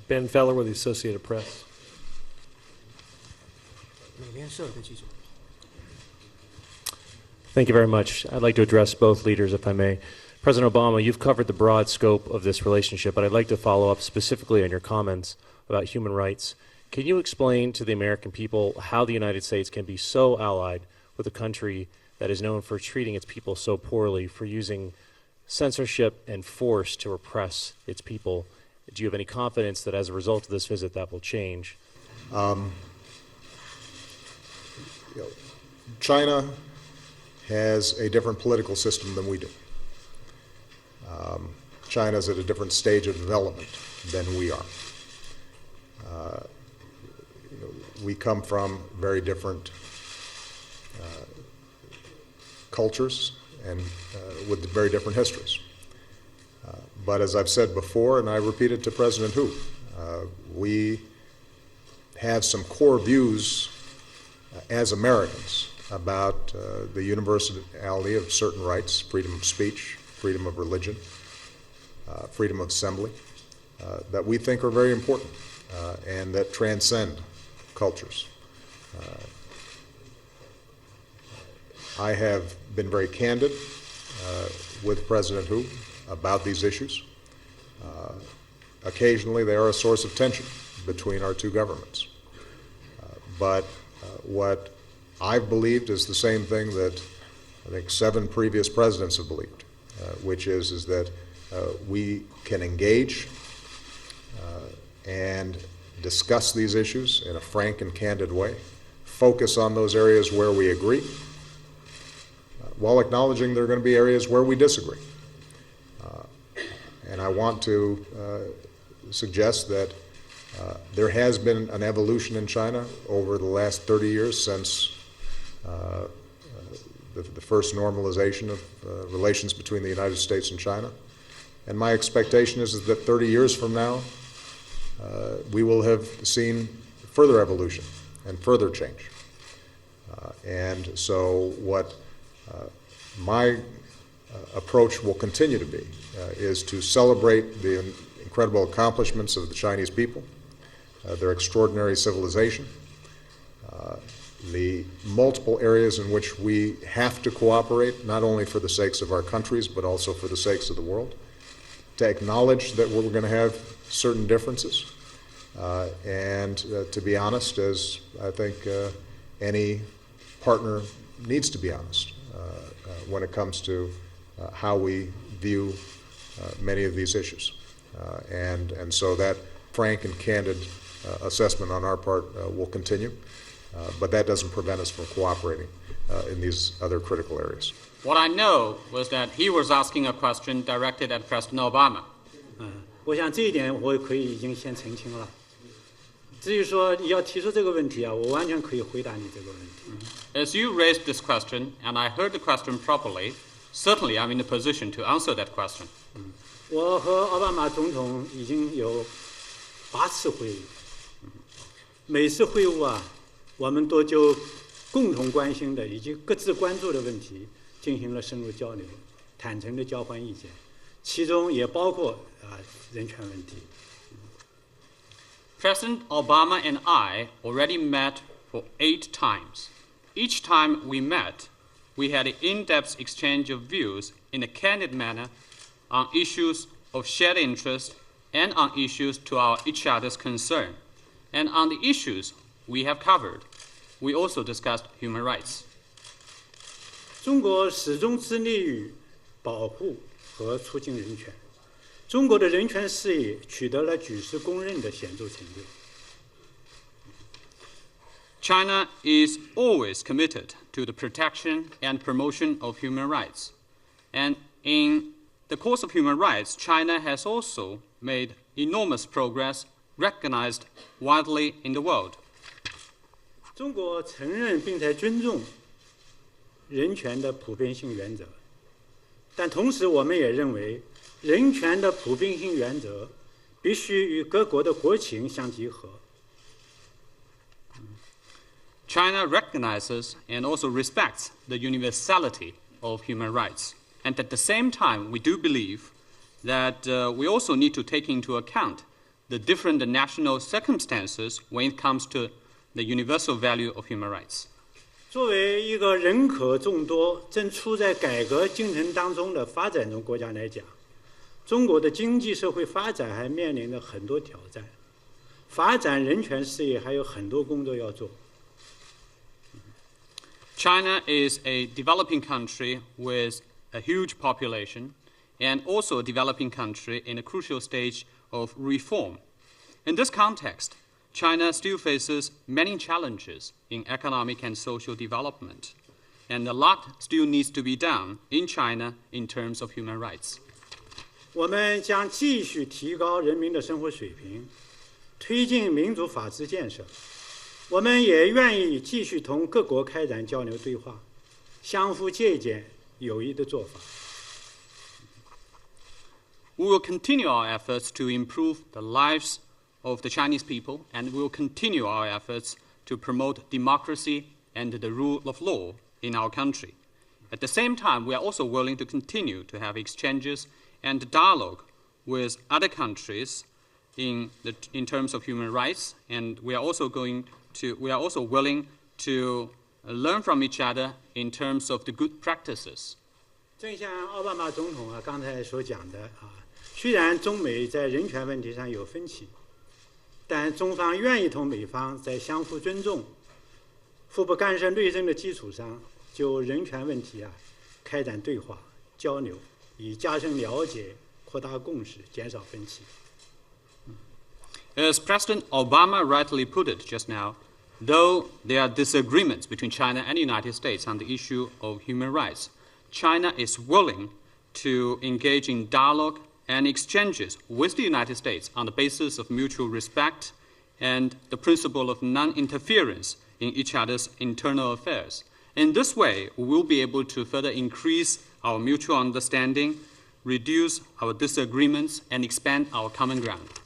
Ben Feller with the Associated Press. Thank you very much. I'd like to address both leaders, if I may. President Obama, you've covered the broad scope of this relationship, but I'd like to follow up specifically on your comments about human rights. Can you explain to the American people how the United States can be so allied with a country that is known for treating its people so poorly, for using censorship and force to repress its people? Do you have any confidence that as a result of this visit that will change? China has a different political system than we do. China's at a different stage of development than we are. We come from very different cultures and with very different histories. But as I've said before, and I repeat it to President Hu, we have some core views as Americans about the universality of certain rights, freedom of speech, freedom of religion, freedom of assembly, that we think are very important and that transcend cultures. I have been very candid with President Hu about these issues. Occasionally they are a source of tension between our two governments. But what I've believed is the same thing that I think 7 previous presidents have believed, which is that we can engage and discuss these issues in a frank and candid way, focus on those areas where we agree, while acknowledging there are going to be areas where we disagree. And I want to suggest that there has been an evolution in China over the last 30 years since the first normalization of relations between the United States and China. And my expectation is that 30 years from now, we will have seen further evolution and further change. And so what my approach will continue to be is to celebrate the incredible accomplishments of the Chinese people, their extraordinary civilization, the multiple areas in which we have to cooperate, not only for the sakes of our countries, but also for the sakes of the world, to acknowledge that we're going to have certain differences, and to be honest, as I think any partner needs to be honest when it comes to how we view many of these issues. And so that frank and candid assessment on our part will continue, but that doesn't prevent us from cooperating in these other critical areas. What I know was that he was asking a question directed at President Obama. 我想这一点我可以已经先澄清了。至于说你要提出这个问题啊，我完全可以回答你这个问题。As you raised this question, and I heard the question properly, certainly I'm in a position to answer that question. 我和奥巴马总统已经有8次会议，每次会晤啊，我们都就共同关心的以及各自关注的问题进行了深入交流，坦诚的交换意见，其中也包括人权问题。President Obama and I already met for 8 times. Each time we met, we had an in-depth exchange of views in a candid manner on issues of shared interest and on issues to our each other's concern. And on the issues we have covered, we also discussed human rights. 中国始终致力于保护和促进人权。中国的人权事业取得了举世公认的显著成就。China is always committed to the protection and promotion of human rights. And in the course of human rights, China has also made enormous progress recognized widely in the world. 中国承认并且尊重人权的普遍性原则，但同时我们也认为人权的普遍性原则必须与各国的国情相结合。China recognizes and also respects the universality of human rights. And at the same time, we do believe that we also need to take into account the different national circumstances when it comes to the universal value of human rights. 作为一个人口众多、正处在改革进程当中的发展中国家来讲，中国的经济社会发展还面临着很多挑战，发展人权事业还有很多工作要做。China is a developing country with a huge population and also a developing country in a crucial stage of reform. In this context, China still faces many challenges in economic and social development, and a lot still needs to be done in China in terms of human rights. 我们将继续提高人民的生活水平，推进民主法治建设。我们也愿意继续同各国开展交流对话，相互借鉴有益的做法。We will continue our efforts to improve the lives of the Chinese people, and we will continue our efforts to promote democracy and the rule of law in our country. At the same time, we are also willing to continue to have exchanges and dialogue with other countries in terms of human rights, and we are also willing to learn from each other in terms of the good practices. 正像奥巴马总统刚才所讲的虽然中美在人权问题上有分歧，但中方愿意同美方在相互尊重、互不干涉内政的基础上，就人权问题开展对话交流，以加深了解、扩大共识、减少分歧。As President Obama rightly put it just now, though there are disagreements between China and the United States on the issue of human rights, China is willing to engage in dialogue and exchanges with the United States on the basis of mutual respect and the principle of non-interference in each other's internal affairs. In this way, we will be able to further increase our mutual understanding, reduce our disagreements, and expand our common ground.